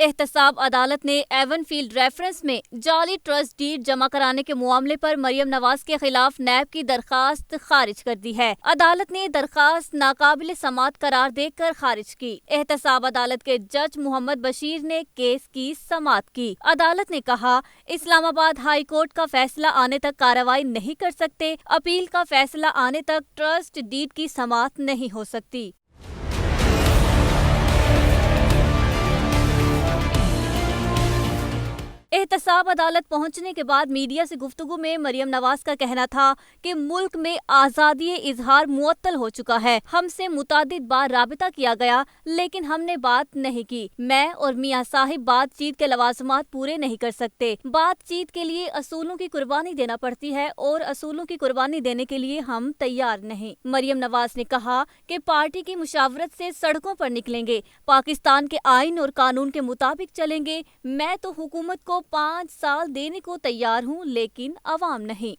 احتساب عدالت نے ایون فیلڈ ریفرنس میں جعلی ٹرسٹ ڈیڈ جمع کرانے کے معاملے پر مریم نواز کے خلاف نیب کی درخواست خارج کر دی ہے۔ عدالت نے درخواست ناقابل سماعت قرار دے کر خارج کی۔ احتساب عدالت کے جج محمد بشیر نے کیس کی سماعت کی۔ عدالت نے کہا، اسلام آباد ہائی کورٹ کا فیصلہ آنے تک کارروائی نہیں کر سکتے، اپیل کا فیصلہ آنے تک ٹرسٹ ڈیڈ کی سماعت نہیں ہو سکتی۔ احتساب عدالت پہنچنے کے بعد میڈیا سے گفتگو میں مریم نواز کا کہنا تھا کہ ملک میں آزادی اظہار معطل ہو چکا ہے۔ ہم سے متعدد بار رابطہ کیا گیا لیکن ہم نے بات نہیں کی۔ میں اور میاں صاحب بات چیت کے لوازمات پورے نہیں کر سکتے۔ بات چیت کے لیے اصولوں کی قربانی دینا پڑتی ہے اور اصولوں کی قربانی دینے کے لیے ہم تیار نہیں۔ مریم نواز نے کہا کہ پارٹی کی مشاورت سے سڑکوں پر نکلیں گے، پاکستان کے آئین اور قانون کے مطابق چلیں گے۔ میں تو حکومت کو 5 سال دینے کو تیار ہوں لیکن عوام نہیں۔